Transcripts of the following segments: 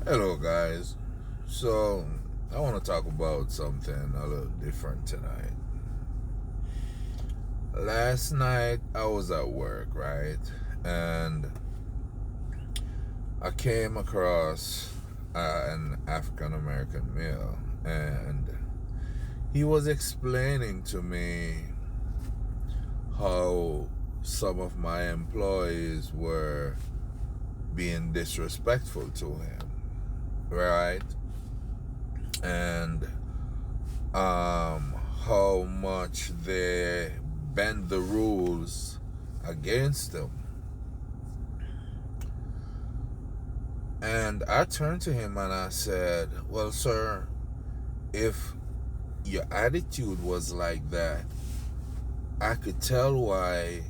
Hello, guys. So, I want to talk about something a little different tonight. Last night, I was at work, right? And I came across an African American male, and he was explaining to me how some of my employees were being disrespectful to him, right? And how much they bend the rules against them. And I turned to him and I said, "Well, sir, if your attitude was like that, I could tell why,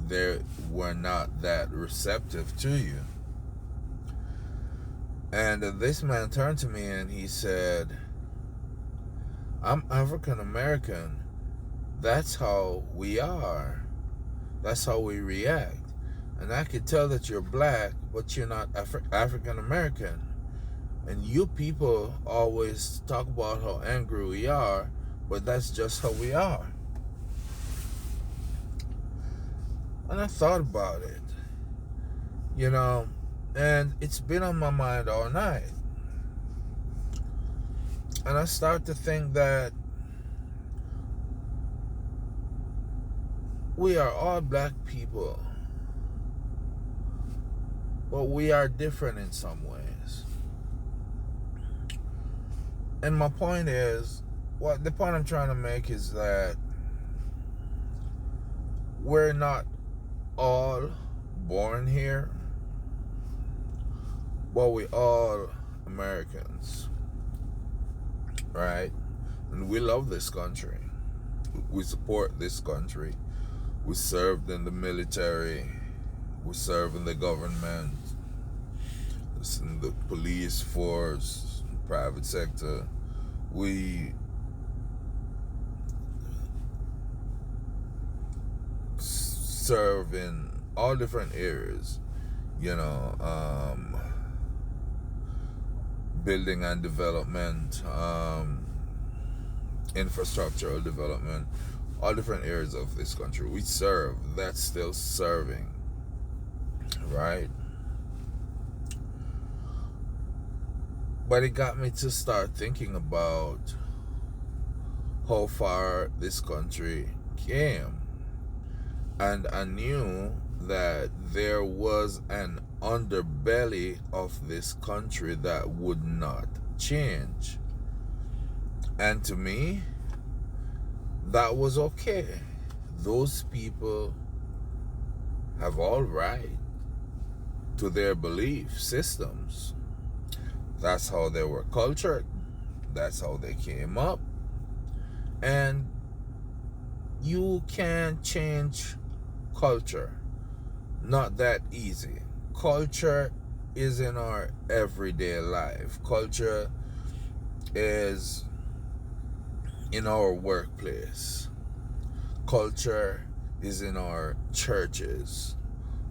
they were not that receptive to you." And this man turned to me and he said, "I'm African American. That's how we are. That's how we react. And I can tell that you're black, but you're not African American. And you people always talk about how angry we are, but that's just how we are." And I thought about it, you know, and it's been on my mind all night. And I start to think that we are all black people, but we are different in some ways. And my point is, the point I'm trying to make is that we're not all born here, but we all Americans, right? And we love this country. We support this country. We served in the military. We serve in the government, in the police force, private sector. We serve in all different areas, building and development, infrastructural development, all different areas of this country. We serve. That's still serving, right? But it got me to start thinking about how far this country came. And I knew that there was an underbelly of this country that would not change. And to me, that was okay. Those people have all right to their belief systems. That's how they were cultured. That's how they came up. And you can't change culture. Not that easy. Culture is in our everyday life. Culture is in our workplace. Culture is in our churches.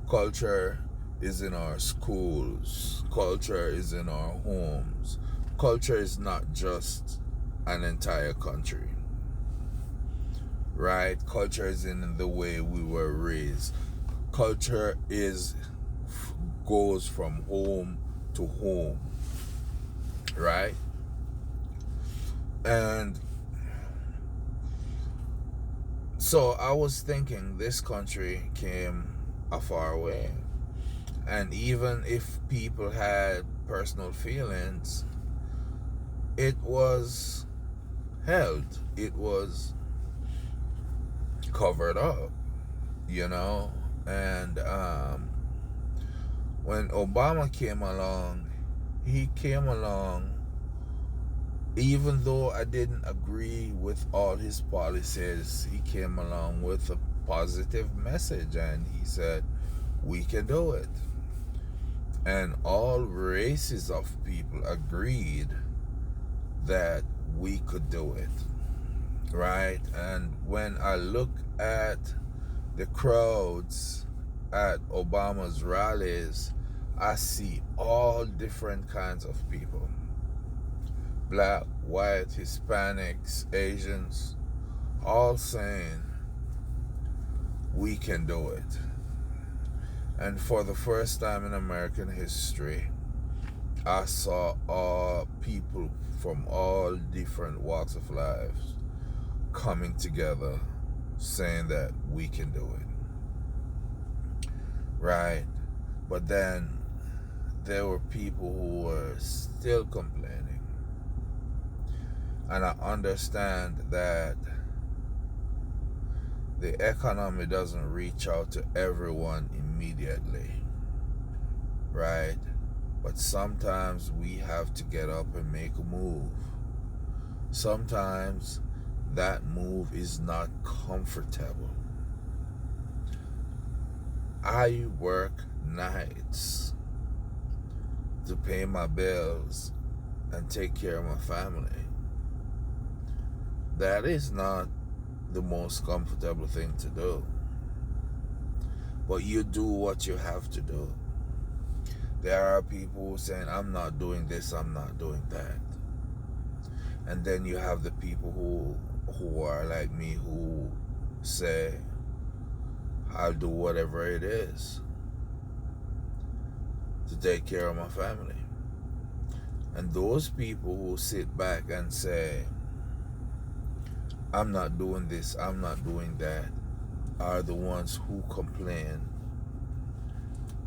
Culture is in our schools. Culture is in our homes. Culture is not just an entire country, right? Culture is in the way we were raised. Culture goes from home to home, right? And so I was thinking this country came a far way. And even if people had personal feelings, it was held. It was covered up, And when Obama came along, he came along, even though I didn't agree with all his policies, he came along with a positive message and he said, "We can do it." And all races of people agreed that we could do it, right? And when I look at the crowds at Obama's rallies, I see all different kinds of people. Black, white, Hispanics, Asians, all saying we can do it. And for the first time in American history, I saw all people from all different walks of lives coming together saying that we can do it. Right? But then there were people who were still complaining. And I understand that the economy doesn't reach out to everyone immediately, right? But sometimes we have to get up and make a move. Sometimes that move is not comfortable. I work nights to pay my bills and take care of my family. That is not the most comfortable thing to do. But you do what you have to do. There are people saying, I'm not doing this, I'm not doing that. And then you have the people who are like me, who say, I'll do whatever it is to take care of my family. And those people who sit back and say, I'm not doing this, I'm not doing that, are the ones who complain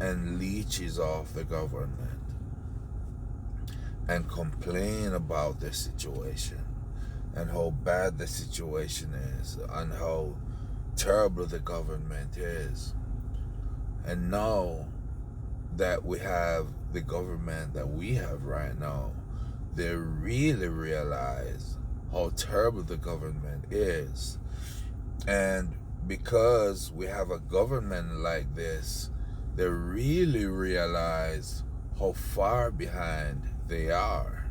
and leeches off the government and complain about the situation and how bad the situation is and how terrible the government is. And now that we have the government that we have right now, they really realize how terrible the government is. And because we have a government like this, they really realize how far behind they are,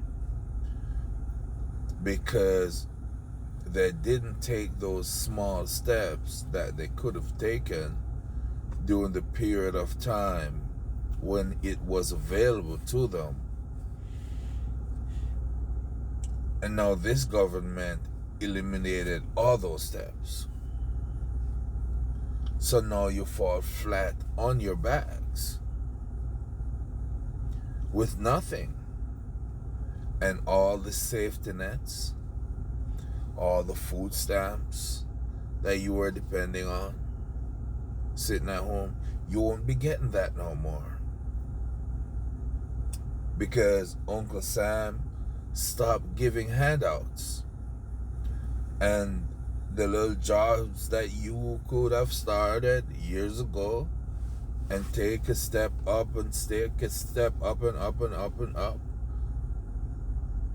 because they didn't take those small steps that they could have taken during the period of time when it was available to them. And now this government eliminated all those steps. So now you fall flat on your backs with nothing. And all the safety nets, all the food stamps that you were depending on, sitting at home, you won't be getting that no more. Because Uncle Sam stopped giving handouts. And the little jobs that you could have started years ago and take a step up and take a step up and up and up and up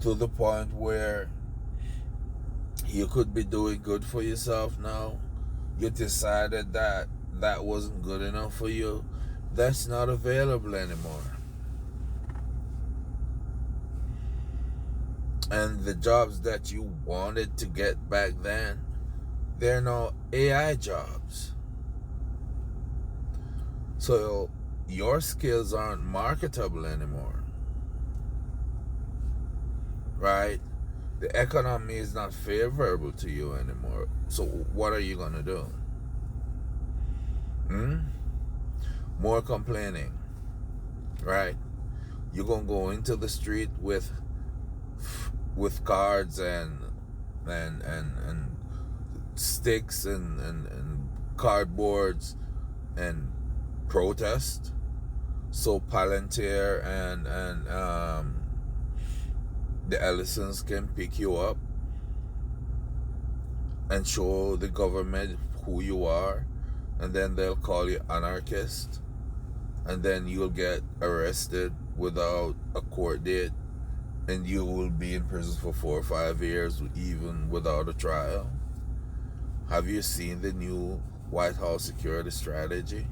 to the point where you could be doing good for yourself now, you decided that that wasn't good enough for you, that's not available anymore. And the jobs that you wanted to get back then, they're now AI jobs. So your skills aren't marketable anymore. Right? The economy is not favorable to you anymore. So what are you going to do? More complaining. Right? You're going to go into the street with cards and sticks and cardboards and protest, so Palantir and the Ellisons can pick you up and show the government who you are, and then they'll call you anarchist, and then you'll get arrested without a court date, and you will be in prison for 4 or 5 years even without a trial. Have you seen the new White House security strategy?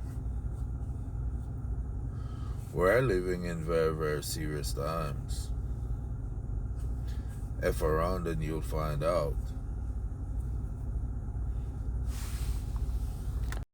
We're living in very, very serious times. F around and you'll find out.